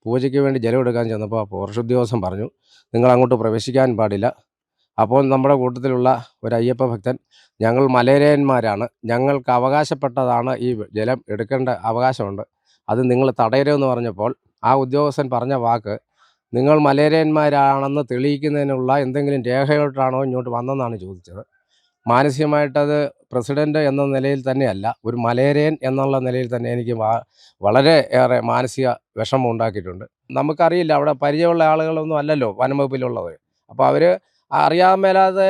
പൂജയ്ക്ക് വേണ്ടി ജലമെടുക്കാൻ ചെന്നപ്പോൾ ഫോറസ്റ്റ് ഉദ്യോഗസ്ഥൻ പറഞ്ഞു, നിങ്ങളങ്ങോട്ട് പ്രവേശിക്കാൻ പാടില്ല. അപ്പോൾ നമ്മുടെ കൂട്ടത്തിലുള്ള ഒരു അയ്യപ്പ ഭക്തൻ, ഞങ്ങൾ മലയരയന്മാരാണ്, ഞങ്ങൾക്ക് അവകാശപ്പെട്ടതാണ് ഈ ജലം എടുക്കേണ്ട അവകാശമുണ്ട്, അത് നിങ്ങൾ തടയരുതെന്ന് പറഞ്ഞപ്പോൾ ആ ഉദ്യോഗസ്ഥൻ പറഞ്ഞ വാക്ക്, നിങ്ങൾ മലയരയന്മാരാണെന്ന് തെളിയിക്കുന്നതിനുള്ള എന്തെങ്കിലും രേഖയോട്ടാണോ ഇങ്ങോട്ട് വന്നതെന്നാണ് ചോദിച്ചത്. മാനസികമായിട്ടത് പ്രസിഡൻ്റ് എന്ന നിലയിൽ തന്നെയല്ല, ഒരു മലയരയൻ എന്നുള്ള നിലയിൽ തന്നെ എനിക്ക് വളരെ ഏറെ മാനസിക വിഷമം ഉണ്ടാക്കിയിട്ടുണ്ട്. നമുക്കറിയില്ല, അവിടെ പരിചയമുള്ള ആളുകളൊന്നും അല്ലല്ലോ വനം വകുപ്പിലുള്ളവർ. അപ്പോൾ അവർ അറിയാൻ മേലാതെ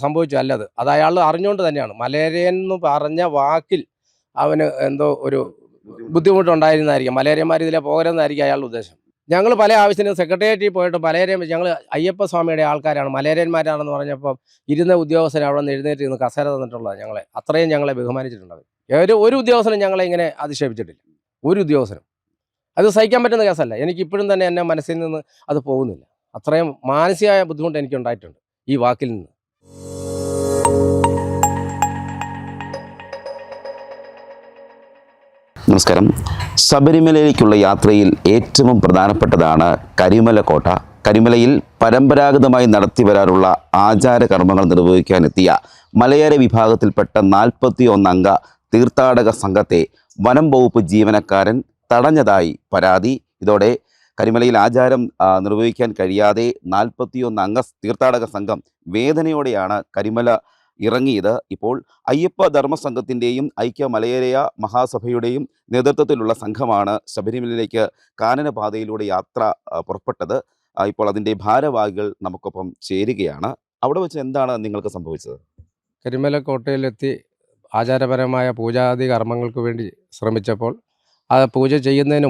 സംഭവിച്ചല്ലത്. അത് അയാൾ അറിഞ്ഞുകൊണ്ട് തന്നെയാണ്. മലേറിയൻ എന്ന് പറഞ്ഞ വാക്കിൽ അവന് എന്തോ ഒരു ബുദ്ധിമുട്ടുണ്ടായിരുന്നതായിരിക്കും. മലേറിയന്മാർ ഇതിലെ പോകരുതെന്നായിരിക്കും അയാളുടെ ഉദ്ദേശം. ഞങ്ങൾ പല ആവശ്യത്തിനും സെക്രട്ടേറിയറ്റിൽ പോയിട്ട് മലേറിയൻ, ഞങ്ങൾ അയ്യപ്പ സ്വാമിയുടെ ആൾക്കാരാണ്, മലേറിയന്മാരാണെന്ന് പറഞ്ഞപ്പോൾ ഇരുന്ന ഉദ്യോഗസ്ഥർ അവിടെ നിന്ന് എഴുന്നേറ്റ് നിന്ന് കസേര തന്നിട്ടുള്ളത് ഞങ്ങളെ അത്രയും ഞങ്ങളെ ബഹുമാനിച്ചിട്ടുണ്ട്. ഒരു ഉദ്യോഗസ്ഥനും ഞങ്ങളെ ഇങ്ങനെ അധിക്ഷേപിച്ചിട്ടില്ല, ഒരു ഉദ്യോഗസ്ഥനും. അത് സഹിക്കാൻ പറ്റുന്ന കേസല്ല. എനിക്കിപ്പോഴും തന്നെ എൻ്റെ മനസ്സിൽ നിന്ന് അത് പോകുന്നില്ല. അത്രയും മാനസികമായ ബുദ്ധിമുട്ട് എനിക്കുണ്ടായിട്ടുണ്ട് ഈ വാക്കിൽ നിന്ന്. നമസ്കാരം. ശബരിമലയിലേക്കുള്ള യാത്രയിൽ ഏറ്റവും പ്രധാനപ്പെട്ടതാണ് കരിമല കോട്ട. കരിമലയിൽ പരമ്പരാഗതമായി നടത്തി വരാറുള്ള ആചാരകർമ്മങ്ങൾ നിർവഹിക്കാനെത്തിയ മലയാര വിഭാഗത്തിൽപ്പെട്ട 41 അംഗ തീർത്ഥാടക സംഘത്തെ വനം വകുപ്പ് ജീവനക്കാരൻ തടഞ്ഞതായി പരാതി. ഇതോടെ കരിമലയിൽ ആചാരം നിർവഹിക്കാൻ കഴിയാതെ 41 അംഗ തീർത്ഥാടക സംഘം വേദനയോടെയാണ് കരിമല ഇറങ്ങിയത്. ഇപ്പോൾ അയ്യപ്പ ധർമ്മസംഘത്തിൻ്റെയും ഐക്യ മലയരയ മഹാസഭയുടെയും നേതൃത്വത്തിലുള്ള സംഘമാണ് ശബരിമലയിലേക്ക് കാനനപാതയിലൂടെ യാത്ര പുറപ്പെട്ടത്. ഇപ്പോൾ അതിൻ്റെ ഭാരവാഹികൾ നമുക്കൊപ്പം ചേരുകയാണ്. അവിടെ വെച്ച് എന്താണ് നിങ്ങൾക്ക് സംഭവിച്ചത്? കരിമല കോട്ടയിലെത്തി ആചാരപരമായ പൂജാതി കർമ്മങ്ങൾക്ക് വേണ്ടി ശ്രമിച്ചപ്പോൾ ആ പൂജ ചെയ്യുന്നതിന്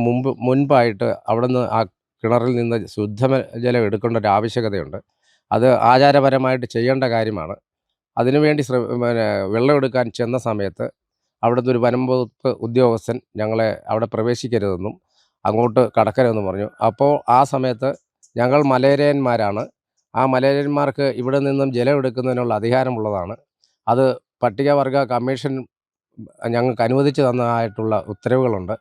മുൻപായിട്ട് അവിടുന്ന് ആ കിണറിൽ നിന്ന് ശുദ്ധജലം എടുക്കേണ്ട ഒരു ആവശ്യകതയുണ്ട്. അത് ആചാരപരമായിട്ട് ചെയ്യേണ്ട കാര്യമാണ്. അതിനുവേണ്ടി വെള്ളം എടുക്കാൻ ചെന്ന സമയത്ത് അവിടുത്തെ ഒരു വനം വകുപ്പ് ഉദ്യോഗസ്ഥൻ ഞങ്ങളെ അവിടെ പ്രവേശിക്കരുതെന്നും അങ്ങോട്ട് കടക്കരുതെന്നും പറഞ്ഞു. അപ്പോൾ ആ സമയത്ത് ഞങ്ങൾ മലയരയന്മാരാണ്, ആ മലയരന്മാർക്ക് ഇവിടെ നിന്നും ജലം എടുക്കുന്നതിനുള്ള അധികാരമുള്ളതാണ്, അത് പട്ടികവർഗ കമ്മീഷൻ ഞങ്ങൾക്ക് അനുവദിച്ചു തന്നതായിട്ടുള്ള ഉത്തരവുകളുണ്ട്,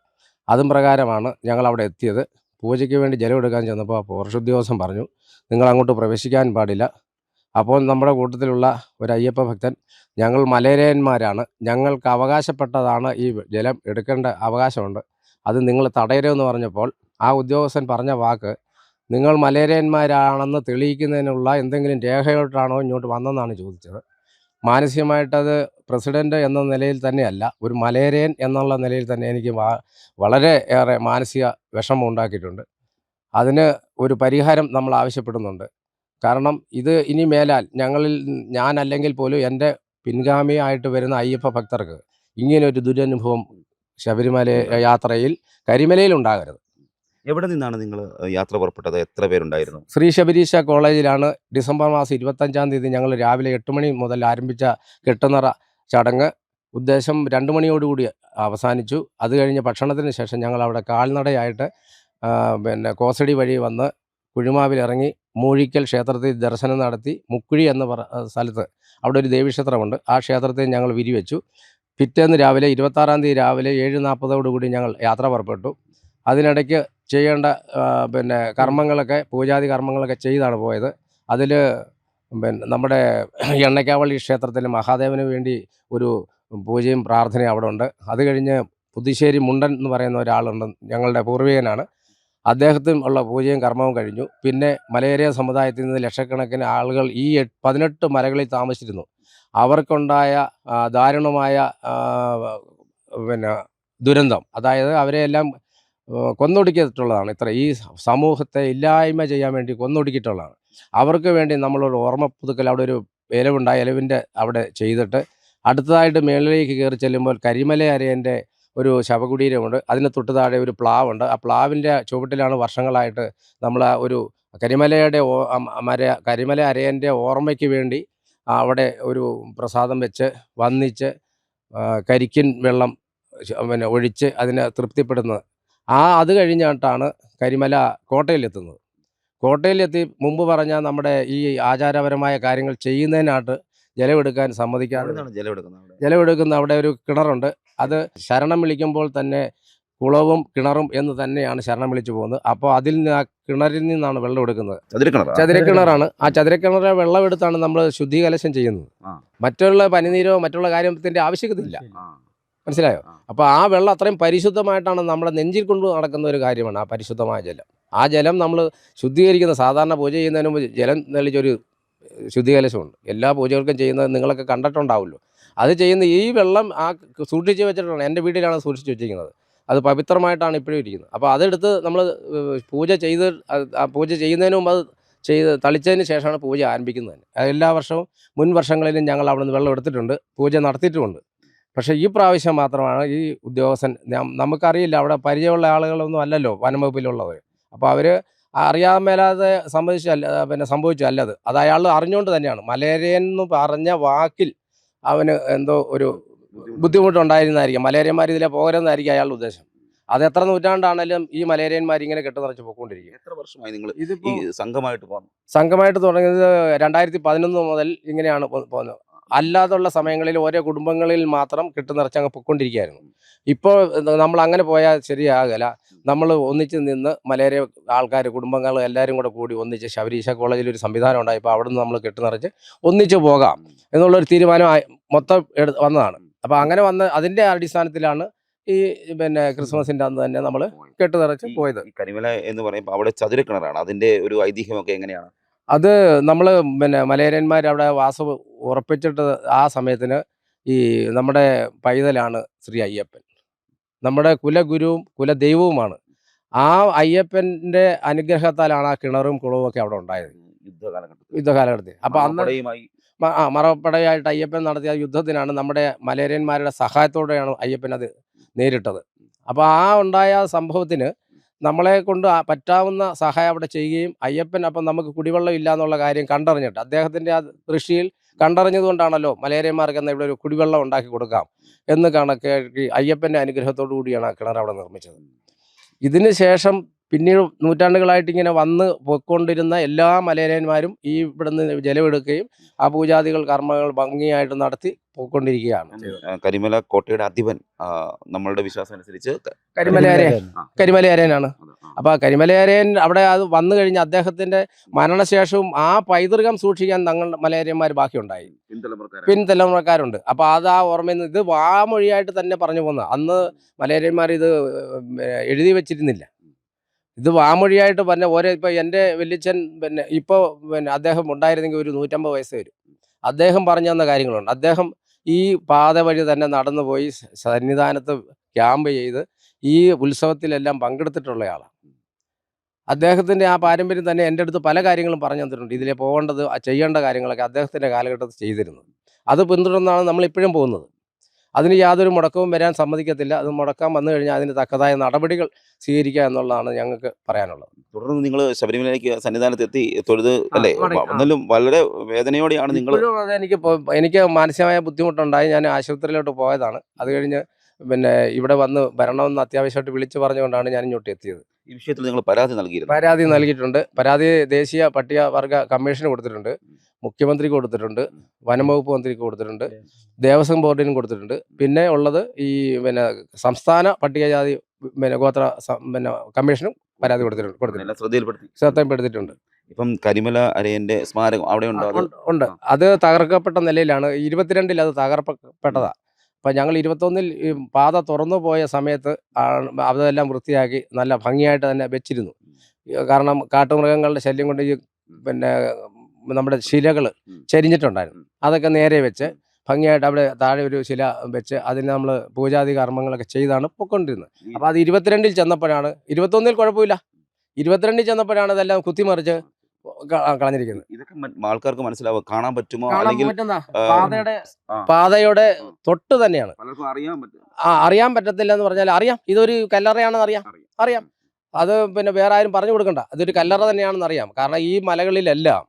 അതും പ്രകാരമാണ് ഞങ്ങൾ അവിടെ എത്തിയത്. പൂജയ്ക്ക് വേണ്ടി ജലം എടുക്കാൻ ചെന്നപ്പോൾ ഫോറസ്റ്റ് ഉദ്യോഗസ്ഥൻ പറഞ്ഞു, നിങ്ങളങ്ങോട്ട് പ്രവേശിക്കാൻ പാടില്ല. അപ്പോൾ നമ്മുടെ കൂട്ടത്തിലുള്ള ഒരു അയ്യപ്പ ഭക്തൻ, ഞങ്ങൾ മലയരയന്മാരാണ്, ഞങ്ങൾക്ക് അവകാശപ്പെട്ടതാണ് ഈ ജലം എടുക്കേണ്ട അവകാശമുണ്ട്, അത് നിങ്ങൾ തടയരുതെന്ന് പറഞ്ഞപ്പോൾ ആ ഉദ്യോഗസ്ഥൻ പറഞ്ഞ വാക്ക്, നിങ്ങൾ മലയരയന്മാരാണെന്ന് തെളിയിക്കുന്നതിനുള്ള എന്തെങ്കിലും രേഖയോട്ടാണോ ഇങ്ങോട്ട് വന്നതെന്നാണ് ചോദിച്ചത്. മാനസികമായിട്ടത് പ്രസിഡൻ്റ് എന്ന നിലയിൽ തന്നെയല്ല, ഒരു മലയരയൻ എന്നുള്ള നിലയിൽ തന്നെ എനിക്ക് വളരെ ഏറെ മാനസിക വിഷമം ഉണ്ടാക്കിയിട്ടുണ്ട്. അതിന് ഒരു പരിഹാരം നമ്മൾ ആവശ്യപ്പെടുന്നുണ്ട്. കാരണം ഇത് ഇനി മേലാൽ ഞാനല്ലെങ്കിൽ പോലും എൻ്റെ പിൻഗാമിയായിട്ട് വരുന്ന അയ്യപ്പ ഭക്തർക്ക് ഇങ്ങനൊരു ദുരനുഭവം ശബരിമല യാത്രയിൽ കരിമലയിൽ ഉണ്ടാകരുത്. എവിടെ നിന്നാണ് നിങ്ങൾ യാത്ര പുറപ്പെട്ടത്? എത്ര പേരുണ്ടായിരുന്നു? ശ്രീ ശബരീശ കോളേജിലാണ് ഡിസംബർ മാസം 25-ാം തീയതി ഞങ്ങൾ രാവിലെ 8 മണി മുതൽ ആരംഭിച്ച കെട്ടുനിറ ചടങ്ങ് ഉദ്ദേശം 2 മണിയോടുകൂടി അവസാനിച്ചു. അത് കഴിഞ്ഞ് ഭക്ഷണത്തിന് ശേഷം ഞങ്ങൾ അവിടെ കാൽനടയായിട്ട് കോസടി വഴി വന്ന് കുഴിമാവിലിറങ്ങി മൂഴിക്കൽ ക്ഷേത്രത്തിൽ ദർശനം നടത്തി മുക്കുഴി എന്ന സ്ഥലത്ത് അവിടെ ഒരു ദേവീക്ഷേത്രമുണ്ട്, ആ ക്ഷേത്രത്തിൽ ഞങ്ങൾ വിരിവെച്ചു. പിറ്റേന്ന് രാവിലെ 26-ാം തീയതി രാവിലെ 7:40 ഞങ്ങൾ യാത്ര പുറപ്പെട്ടു. അതിനിടയ്ക്ക് ചെയ്യേണ്ട കർമ്മങ്ങളൊക്കെ പൂജാതി കർമ്മങ്ങളൊക്കെ ചെയ്താണ് പോയത്. അതിൽ നമ്മുടെ എണ്ണയ്ക്കാവള്ളി ക്ഷേത്രത്തിൽ മഹാദേവന് വേണ്ടി ഒരു പൂജയും പ്രാർത്ഥനയും അവിടെ ഉണ്ട്. അത് കഴിഞ്ഞ് പുതുശ്ശേരി മുണ്ടൻ എന്ന് പറയുന്ന ഒരാളുണ്ട്, ഞങ്ങളുടെ പൂർവികനാണ്, അദ്ദേഹത്തിനും ഉള്ള പൂജയും കർമ്മവും കഴിഞ്ഞു. പിന്നെ മലയരയ സമുദായത്തിൽ നിന്ന് ലക്ഷക്കണക്കിന് ആളുകൾ ഈ 18 മലകളിൽ താമസിച്ചിരുന്നു. അവർക്കുണ്ടായ ദാരുണമായ ദുരന്തം, അതായത് അവരെയെല്ലാം കൊന്നൊടുക്കിയിട്ടുള്ളതാണ്. ഈ സമൂഹത്തെ ഇല്ലായ്മ ചെയ്യാൻ വേണ്ടി കൊന്നൊടുക്കിയിട്ടുള്ളതാണ്. അവർക്ക് വേണ്ടി നമ്മളൊരു ഓർമ്മ പുതുക്കൽ അവിടെ ഒരു ഇലവുണ്ട്, ആ ഇലവിൻ്റെ അവിടെ ചെയ്തിട്ട് അടുത്തതായിട്ട് മേളിലേക്ക് കയറി ചെല്ലുമ്പോൾ കരിമല അരയൻ്റെ ഒരു ശവകുടീരമുണ്ട്. അതിന് തൊട്ട് താഴെ ഒരു പ്ലാവുണ്ട്. ആ പ്ലാവിൻ്റെ ചുവട്ടിലാണ് വർഷങ്ങളായിട്ട് നമ്മൾ ഒരു കരിമല അരയൻ്റെ ഓർമ്മയ്ക്ക് വേണ്ടി അവിടെ ഒരു പ്രസാദം വെച്ച് വന്നിച്ച് കരിക്കിൻ വെള്ളം ഒഴിച്ച് അതിനെ തൃപ്തിപ്പെടുന്നത്. അത് കഴിഞ്ഞിട്ടാണ് കരിമല കോട്ടയിലെത്തുന്നത്. കോട്ടയിലെത്തി മുമ്പ് പറഞ്ഞ നമ്മുടെ ഈ ആചാരപരമായ കാര്യങ്ങൾ ചെയ്യുന്നതിനായിട്ട് ജലമെടുക്കാൻ സമ്മതിക്കാതെ, ജലമെടുക്കുന്ന അവിടെ ഒരു കിണറുണ്ട്. അത് ശരണം വിളിക്കുമ്പോൾ തന്നെ കുളവും കിണറും എന്ന് തന്നെയാണ് ശരണം വിളിച്ചു പോകുന്നത്. അപ്പോൾ അതിൽ നിന്ന് ആ കിണറിൽ നിന്നാണ് വെള്ളം എടുക്കുന്നത്. ചതുരക്കിണറാ? ചതുരക്കിണറാണ്. ആ ചതുരക്കിണറിലെ വെള്ളം എടുത്താണ് നമ്മൾ ശുദ്ധീകലശം ചെയ്യുന്നത്. ആ. മറ്റുള്ള പനിനീരോ മറ്റുള്ള കാര്യത്തിൻ്റെ ആവശ്യകതയില്ല. ആ. മനസ്സിലായോ? ആ. അപ്പോൾ ആ വെള്ളം അത്രയും പരിശുദ്ധമായിട്ടാണ് നമ്മുടെ നെഞ്ചിൽ കൊണ്ട് നടക്കുന്ന ഒരു കാര്യമാണ് ആ പരിശുദ്ധമായ ജലം. ആ ജലം നമ്മൾ ശുദ്ധീകരിക്കുന്ന സാധാരണ പൂജ ചെയ്യുന്നതിന് മുമ്പ് ജലം തെളിച്ചൊരു ശുദ്ധീകലശമുണ്ട്. എല്ലാ പൂജകൾക്കും ചെയ്യുന്നത് നിങ്ങളൊക്കെ കണ്ടിട്ടുണ്ടാവുമല്ലോ. അത് ചെയ്യുന്ന ഈ വെള്ളം ആ സൂക്ഷിച്ച് വെച്ചിട്ടാണ്. എൻ്റെ വീട്ടിലാണ് സൂക്ഷിച്ച് വെച്ചിരിക്കുന്നത്. അത് പവിത്രമായിട്ടാണ് ഇപ്പോഴും ഇരിക്കുന്നത്. അപ്പോൾ അതെടുത്ത് നമ്മൾ പൂജ ചെയ്ത് ആ പൂജ ചെയ്യുന്നതിന് മുമ്പ് അത് ചെയ്ത് തളിച്ചതിന് ശേഷമാണ് പൂജ ആരംഭിക്കുന്നത് തന്നെ. അത് എല്ലാ വർഷവും മുൻ വർഷങ്ങളിലും ഞങ്ങൾ അവിടെ നിന്ന് വെള്ളം എടുത്തിട്ടുണ്ട്, പൂജ നടത്തിയിട്ടുമുണ്ട്. പക്ഷേ ഈ പ്രാവശ്യം മാത്രമാണ് ഈ ഉദ്യോഗസ്ഥൻ നമുക്കറിയില്ല, അവിടെ പരിചയമുള്ള ആളുകളൊന്നും അല്ലല്ലോ വനം വകുപ്പിലുള്ളവർ. അപ്പോൾ അവർ അറിയാൻ മേലാതെ സംഭവിച്ചല്ലത്. അത് അയാൾ അറിഞ്ഞുകൊണ്ട് തന്നെയാണ്. മലേറിയൻ എന്ന് പറഞ്ഞ വാക്കിൽ അവന് എന്തോ ഒരു ബുദ്ധിമുട്ടുണ്ടായിരുന്നായിരിക്കും. മലേറിയന്മാർ ഇതിലെ പോകരുതെന്നായിരിക്കും അയാളുടെ ഉദ്ദേശം. അത് എത്ര നൂറ്റാണ്ടാണെങ്കിലും ഈ മലേറിയന്മാർ ഇങ്ങനെ കെട്ടുനിറച്ച് പോയിക്കൊണ്ടിരിക്കും. എത്ര വർഷമായി നിങ്ങൾ ഈ ഇതിപ്പോൾ സംഘമായിട്ട് പോകുന്നു? സംഘമായിട്ട് തുടങ്ങിയത് 2011 മുതൽ ഇങ്ങനെയാണ് പോകുന്നത്. അല്ലാതുള്ള സമയങ്ങളിൽ ഓരോ കുടുംബങ്ങളിൽ മാത്രം കെട്ടുനിറച്ച് അങ്ങ് പൊയ്ക്കൊണ്ടിരിക്കുകയായിരുന്നു. ഇപ്പോൾ നമ്മൾ അങ്ങനെ പോയാൽ ശരിയാകില്ല. നമ്മൾ ഒന്നിച്ച് നിന്ന് മലേറിയ ആൾക്കാർ കുടുംബങ്ങൾ എല്ലാവരും കൂടെ കൂടി ഒന്നിച്ച് ശബരീശ കോളേജിൽ ഒരു സംവിധാനം ഉണ്ടായപ്പോൾ അവിടെ നിന്ന് നമ്മൾ കെട്ടുനിറച്ച് ഒന്നിച്ച് പോകാം എന്നുള്ളൊരു തീരുമാനം മൊത്തം വന്നതാണ്. അപ്പോൾ അങ്ങനെ വന്ന് അതിൻ്റെ അടിസ്ഥാനത്തിലാണ് ഈ ക്രിസ്മസിൻ്റെ അന്ന് തന്നെ നമ്മൾ കെട്ടുനിറച്ച് പോയത്. ഈ കരിമല എന്ന് പറയുമ്പോൾ അവിടെ ചതുരക്കിണറാണ്. അതിന്റെ ഒരു ഐതിഹ്യമൊക്കെ എങ്ങനെയാണ്? അത് നമ്മൾ മലയരന്മാർ അവിടെ വാസം ഉറപ്പിച്ചിട്ട് ആ സമയത്തിന് ഈ നമ്മുടെ പൈതലാണ് ശ്രീ അയ്യപ്പൻ. നമ്മുടെ കുലഗുരുവും കുലദൈവവുമാണ്. ആ അയ്യപ്പൻ്റെ അനുഗ്രഹത്താലാണ് ആ കിണറും കുളവും ഒക്കെ അവിടെ ഉണ്ടായത് യുദ്ധകാലഘട്ടത്തിൽ. അപ്പോൾ അന്ന് മറപ്പടയായിട്ട് അയ്യപ്പൻ നടത്തിയ യുദ്ധത്തിനാണ് നമ്മുടെ മലയരന്മാരുടെ സഹായത്തോടെയാണ് അയ്യപ്പൻ അത് നേരിട്ടത്. അപ്പോൾ ആ ഉണ്ടായ സംഭവത്തിന് നമ്മളെ കൊണ്ട് പറ്റാവുന്ന സഹായം അവിടെ ചെയ്യുകയും അയ്യപ്പൻ അപ്പം നമുക്ക് കുടിവെള്ളം ഇല്ല എന്നുള്ള കാര്യം കണ്ടറിഞ്ഞിട്ട് അദ്ദേഹത്തിൻ്റെ ആ ദൃഷ്ടിയിൽ കണ്ടറിഞ്ഞതുകൊണ്ടാണല്ലോ മലയരന്മാർക്ക് എന്നാൽ ഇവിടെ ഒരു കുടിവെള്ളം ഉണ്ടാക്കി കൊടുക്കാം എന്ന് കണക്കാക്കി അയ്യപ്പൻ്റെ അനുഗ്രഹത്തോടു കൂടിയാണ് ആ കിണർ അവിടെ നിർമ്മിച്ചത്. ഇതിന് ശേഷം പിന്നീട് നൂറ്റാണ്ടുകളായിട്ട് ഇങ്ങനെ വന്ന് പോയിക്കൊണ്ടിരുന്ന എല്ലാ മലയരന്മാരും ഈ ഇവിടുന്ന് ജലമെടുക്കുകയും ആ പൂജാദികൾ കർമ്മങ്ങൾ ഭംഗിയായിട്ട് നടത്തി പോയിക്കൊണ്ടിരിക്കുകയാണ്. കരിമല കോട്ടയുടെ അധിപൻ നമ്മളുടെ വിശ്വാസം അനുസരിച്ച് കരിമലയാരനാണ്. അപ്പോൾ കരിമലയാരൻ അവിടെ അത് വന്നു കഴിഞ്ഞ് അദ്ദേഹത്തിൻ്റെ മരണശേഷവും ആ പൈതൃകം സൂക്ഷിക്കാൻ തങ്ങളുടെ മലയാരിയന്മാർ ബാക്കിയുണ്ടായി, പിൻതലമുറക്കാരുണ്ട്. അപ്പോൾ അത് ആ ഓർമ്മയിൽ നിന്ന് ഇത് വാമൊഴിയായിട്ട് തന്നെ പറഞ്ഞു പോകുന്നത്. അന്ന് മലയാരിയന്മാർ ഇത് എഴുതി വെച്ചിരുന്നില്ല. ഇത് വാമൊഴിയായിട്ട് പറഞ്ഞ ഓരോ ഇപ്പോൾ എൻ്റെ വല്യച്ഛൻ ഇപ്പോൾ അദ്ദേഹം ഉണ്ടായിരുന്നെങ്കിൽ ഒരു 150 വയസ്സ് വരും. അദ്ദേഹം പറഞ്ഞു തന്ന കാര്യങ്ങളുണ്ട്. അദ്ദേഹം ഈ പാത വഴി തന്നെ നടന്നു പോയി സന്നിധാനത്ത് ക്യാമ്പ് ചെയ്ത് ഈ ഉത്സവത്തിലെല്ലാം പങ്കെടുത്തിട്ടുള്ളയാളാണ്. അദ്ദേഹത്തിൻ്റെ ആ പാരമ്പര്യം തന്നെ എൻ്റെ അടുത്ത് പല കാര്യങ്ങളും പറഞ്ഞു തന്നിട്ടുണ്ട്. ഇതിലെ പോകേണ്ടത് ചെയ്യേണ്ട കാര്യങ്ങളൊക്കെ അദ്ദേഹത്തിൻ്റെ കാലഘട്ടത്തിൽ ചെയ്തിരുന്നു. അത് പിന്തുടർന്നാണ് നമ്മളിപ്പോഴും പോകുന്നത്. അതിന് യാതൊരു മുടക്കവും വരാൻ സമ്മതിക്കത്തില്ല. അത് മുടക്കാൻ വന്നു കഴിഞ്ഞാൽ അതിന് തക്കതായ നടപടികൾ സ്വീകരിക്കുക എന്നുള്ളതാണ് ഞങ്ങൾക്ക് പറയാനുള്ളത്. തുടർന്ന് നിങ്ങൾ ശബരിമലയ്ക്ക് സന്നിധാനത്ത് എത്തി തൊഴുത് അല്ലേ? എന്നാലും വളരെ വേദനയോടെയാണ് നിങ്ങൾ. എനിക്ക് മാനസികമായ ബുദ്ധിമുട്ടുണ്ടായി. ഞാൻ ആശുപത്രിയിലോട്ട് പോയതാണ്. അത് കഴിഞ്ഞ് ഇവിടെ വന്ന് വരണമെന്ന് അത്യാവശ്യമായിട്ട് വിളിച്ചു പറഞ്ഞുകൊണ്ടാണ് ഞാൻ ഇങ്ങോട്ട് എത്തിയത്. ഈ വിഷയത്തിൽ നിങ്ങൾ പരാതി നൽകിയിരുന്നു? പരാതി നൽകിയിട്ടുണ്ട്. പരാതി ദേശീയ പട്ടികവർഗ കമ്മീഷന് കൊടുത്തിട്ടുണ്ട്, മുഖ്യമന്ത്രിക്ക് കൊടുത്തിട്ടുണ്ട്, വനംവകുപ്പ് മന്ത്രിക്ക് കൊടുത്തിട്ടുണ്ട്, ദേവസ്വം ബോർഡിനും കൊടുത്തിട്ടുണ്ട്. പിന്നെ ഉള്ളത് ഈ സംസ്ഥാന പട്ടികജാതി ഗോത്ര കമ്മീഷനും പരാതി കൊടുത്തിട്ടുണ്ട്, ശ്രദ്ധയിൽപ്പെടുത്തിയിട്ടുണ്ട്. ഇപ്പം കരിമല അരയൻ്റെ സ്മാരകം അവിടെ ഉണ്ട്. അത് തകർക്കപ്പെട്ട നിലയിലാണ്. 22-ൽ അത് തകർക്കപ്പെട്ടതാണ്. അപ്പം ഞങ്ങൾ 21-ൽ ഈ പാത തുറന്നു പോയ സമയത്ത് അതെല്ലാം വൃത്തിയാക്കി നല്ല ഭംഗിയായിട്ട് തന്നെ വെച്ചിരുന്നു. കാരണം കാട്ടുമൃഗങ്ങളുടെ ശല്യം കൊണ്ട് ഈ നമ്മുടെ ശിലകൾ ചരിഞ്ഞിട്ടുണ്ടായിരുന്നു. അതൊക്കെ നേരെ വെച്ച് ഭംഗിയായിട്ട് അവിടെ താഴെ ഒരു ശില വെച്ച് അതിന് നമ്മൾ പൂജാതി കർമ്മങ്ങളൊക്കെ ചെയ്താണ് പൊയ്ക്കൊണ്ടിരുന്നത്. അപ്പോൾ അത് 22-ൽ ചെന്നപ്പോഴാണ്, 21-ൽ കുഴപ്പമില്ല, 22-ൽ ചെന്നപ്പോഴാണ് അതെല്ലാം കുത്തിമറിച്ച് കളഞ്ഞിരിക്കുന്നത്. ഇതൊക്കെ ആൾക്കാർക്ക് മനസ്സിലാവും, കാണാൻ പറ്റുമോ? അല്ലെങ്കിൽ പാതയുടെ തൊട്ട് തന്നെയാണ്. അറിയാൻ പറ്റത്തില്ല എന്ന് പറഞ്ഞാൽ അറിയാം, ഇതൊരു കല്ലറയാണെന്ന് അറിയാം. അത് വേറെ ആരും പറഞ്ഞു കൊടുക്കണ്ട, ഇതൊരു കല്ലറ തന്നെയാണെന്ന് അറിയാം. കാരണം ഈ മലകളിലെല്ലാം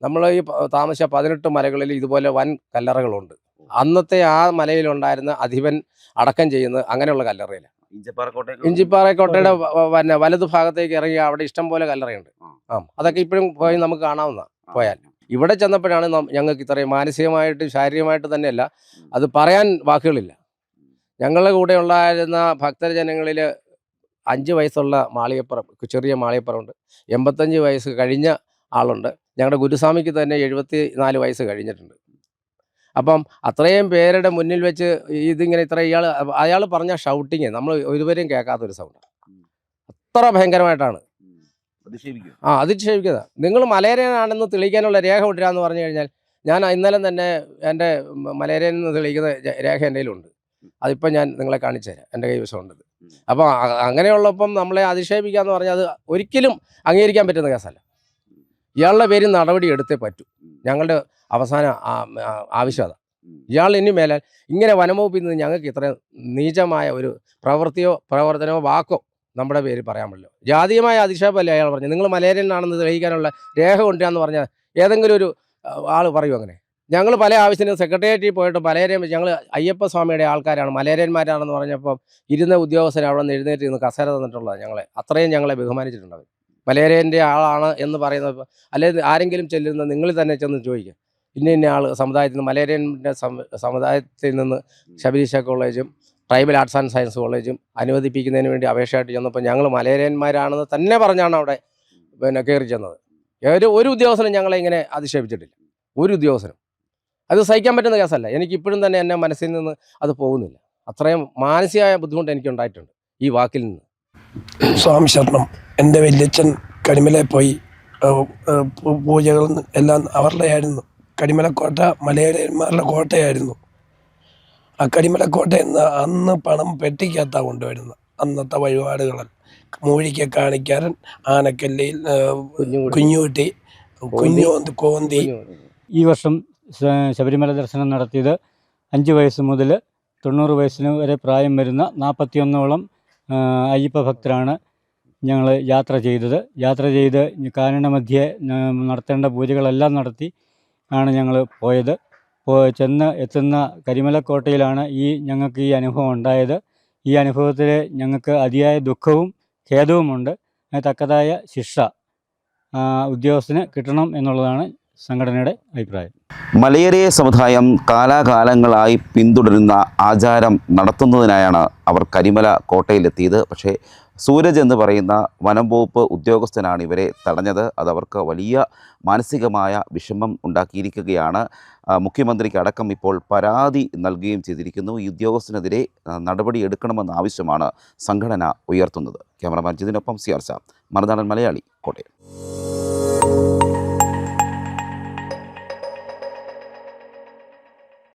നമ്മൾ ഈ താമസിച്ച 18 മലകളിൽ ഇതുപോലെ വൻ കല്ലറകളുണ്ട്. അന്നത്തെ ആ മലയിലുണ്ടായിരുന്ന അധിപൻ അടക്കം ചെയ്യുന്നത് അങ്ങനെയുള്ള കല്ലറയിലാണ്. ഇഞ്ചിപ്പാറക്കോട്ടയുടെ വലതു ഭാഗത്തേക്ക് ഇറങ്ങി അവിടെ ഇഷ്ടം പോലെ കല്ലറയുണ്ട്. അതൊക്കെ ഇപ്പോഴും പോയി നമുക്ക് കാണാവുന്ന പോയാൽ. ഇവിടെ ചെന്നപ്പോഴാണ് ഞങ്ങൾക്ക് ഇത്രയും മാനസികമായിട്ട് ശാരീരികമായിട്ട് തന്നെയല്ല, അത് പറയാൻ വാക്കുകളില്ല. ഞങ്ങളുടെ കൂടെ ഉണ്ടായിരുന്ന ഭക്തജനങ്ങളിൽ 5 വയസ്സുള്ള മാളികപ്പുറം, ചെറിയ മാളികപ്പുറമുണ്ട്. 85 വയസ്സ് കഴിഞ്ഞ ആളുണ്ട്. ഞങ്ങളുടെ ഗുരുസ്വാമിക്ക് തന്നെ 74 വയസ്സ് കഴിഞ്ഞിട്ടുണ്ട്. അപ്പം അത്രയും പേരുടെ മുന്നിൽ വെച്ച് ഇതിങ്ങനെ അയാൾ പറഞ്ഞ ഷൗട്ടിങ് നമ്മൾ ഇതുവരെയും കേൾക്കാത്തൊരു സൗണ്ടാണ്. അത്ര ഭയങ്കരമായിട്ടാണ്. അധിക്ഷേപിക്കുന്നത്. നിങ്ങൾ മലേറിയനാണെന്ന് തെളിയിക്കാനുള്ള രേഖ കൊണ്ടുവരാമെന്ന് പറഞ്ഞു കഴിഞ്ഞാൽ, ഞാൻ ഇന്നലെ തന്നെ എൻ്റെ മലേറിയൻ എന്ന് തെളിയിക്കുന്ന രേഖ എൻ്റെ കയ്യിലുണ്ട്. അതിപ്പം ഞാൻ നിങ്ങളെ കാണിച്ചു തരാം. എൻ്റെ കൈവശമുണ്ട്. അപ്പോൾ അങ്ങനെയുള്ളപ്പം നമ്മളെ അധിക്ഷേപിക്കുക എന്ന് പറഞ്ഞാൽ അത് ഒരിക്കലും അംഗീകരിക്കാൻ പറ്റുന്ന കേസല്ല. ഇയാളുടെ പേരിൽ നടപടി എടുത്തേ പറ്റൂ. ഞങ്ങളുടെ അവസാന ആവശ്യം അതാണ്. ഇയാൾ ഇനി മേലാൽ ഇങ്ങനെ വനംവകുപ്പിൽ നിന്ന് ഞങ്ങൾക്ക് ഇത്രയും നീചമായ ഒരു പ്രവർത്തനമോ വാക്കോ നമ്മുടെ പേര് പറയാൻ പറ്റില്ല. ജാതീയമായ അധിക്ഷേപമല്ലേ അയാൾ പറഞ്ഞു. നിങ്ങൾ മലേറിയനാണെന്ന് തെളിയിക്കാനുള്ള രേഖ കൊണ്ടുവരാമെന്ന് പറഞ്ഞാൽ ഏതെങ്കിലും ഒരു ആൾ പറയും അങ്ങനെ? ഞങ്ങൾ പല ആവശ്യത്തിനും സെക്രട്ടേറിയറ്റിൽ പോയിട്ട് മലേറിയൻ, ഞങ്ങൾ അയ്യപ്പ സ്വാമിയുടെ ആൾക്കാരാണ്, മലേറിയന്മാരാണെന്ന് പറഞ്ഞപ്പോൾ ഇരുന്ന ഉദ്യോഗസ്ഥർ അവിടെ നിന്ന് എഴുന്നേറ്റ് നിന്ന് കസേര തന്നിട്ടുള്ളത്. അത്രയും ഞങ്ങളെ ബഹുമാനിച്ചിട്ടുണ്ട് അവർ. മലേറിയൻ്റെ ആളാണ് എന്ന് പറയുന്നത്. അല്ലെങ്കിൽ ആരെങ്കിലും ചെല്ലുന്ന നിങ്ങൾ തന്നെ ചെന്ന് ചോദിക്കുക, ഇന്ന ആൾ സമുദായത്തിൽ നിന്ന്, മലേറിയൻ്റെ സമുദായത്തിൽ നിന്ന് ശബരീശ കോളേജും ട്രൈബൽ ആർട്സ് ആൻഡ് സയൻസ് കോളേജും അനുവദിപ്പിക്കുന്നതിന് വേണ്ടി അപേക്ഷയായിട്ട് ചെന്നപ്പോൾ ഞങ്ങൾ മലേറിയന്മാരാണെന്ന് തന്നെ പറഞ്ഞാണ് അവിടെ കയറി ചെന്നത്. ഒരു ഉദ്യോഗസ്ഥനും ഞങ്ങളെ ഇങ്ങനെ അധിക്ഷേപിച്ചിട്ടില്ല. ഒരു ഉദ്യോഗസ്ഥനും. അത് സഹിക്കാൻ പറ്റുന്ന കേസല്ല. എനിക്കിപ്പോഴും തന്നെ എൻ്റെ മനസ്സിൽ നിന്ന് അത് പോകുന്നില്ല. അത്രയും മാനസികമായ ബുദ്ധിമുട്ട് എനിക്കുണ്ടായിട്ടുണ്ട് ഈ വാക്കിൽ നിന്ന്. സ്വാമി ശരണം. എൻ്റെ വല്യച്ഛൻ കടിമലയിൽ പോയി പൂജകൾ എല്ലാം അവരുടെ ആയിരുന്നു. കടിമലക്കോട്ട മലയാളിമാരുടെ കോട്ടയായിരുന്നു. ആ കടിമലക്കോട്ട എന്ന് അന്ന് പണം പെട്ടിക്കകത്താണ് കൊണ്ടുവരുന്നത്. അന്നത്തെ വഴിപാടുകൾ മൂഴിക്ക് കാണിക്കാരൻ, ആനക്കല്ലിൽ കുഞ്ഞുകുട്ടി, കോന്തി. ഈ വർഷം ശബരിമല ദർശനം നടത്തിയത് 5 വയസ്സ് മുതൽ 90 വയസ്സിന് വരെ പ്രായം വരുന്ന 41ഓളം അയ്യപ്പ ഭക്തരാണ് ഞങ്ങൾ യാത്ര ചെയ്ത് കാനനമധ്യേ നടത്തേണ്ട പൂജകളെല്ലാം നടത്തി ആണ് ഞങ്ങൾ പോയത്. എത്തുന്ന കരിമലക്കോട്ടയിലാണ് ഞങ്ങൾക്ക് ഈ അനുഭവം ഉണ്ടായത്. ഈ അനുഭവത്തിൽ ഞങ്ങൾക്ക് അതിയായ ദുഃഖവും ഖേദവുമുണ്ട്. തക്കതായ ശിക്ഷ ഉദ്യോഗസ്ഥന് കിട്ടണം എന്നുള്ളതാണ് സംഘടനയുടെ അഭിപ്രായം. മലയേറിയ സമുദായം കാലാകാലങ്ങളായി പിന്തുടരുന്ന ആചാരം നടത്തുന്നതിനായാണ് അവർ കരിമല കോട്ടയിലെത്തിയത്. പക്ഷേ സൂരജ് എന്ന് പറയുന്ന വനം വകുപ്പ് ഉദ്യോഗസ്ഥനാണ് ഇവരെ തടഞ്ഞത്. അതവർക്ക് വലിയ മാനസികമായ വിഷമം ഉണ്ടാക്കിയിരിക്കുകയാണ്. മുഖ്യമന്ത്രിക്ക് അടക്കം ഇപ്പോൾ പരാതി നൽകുകയും ചെയ്തിരിക്കുന്നു. ഈ ഉദ്യോഗസ്ഥനെതിരെ നടപടി എടുക്കണമെന്ന ആവശ്യമാണ് സംഘടന ഉയർത്തുന്നത്. Cameraman ജിതിനൊപ്പം CR Sam, Marunadan Malayali, Kottayam.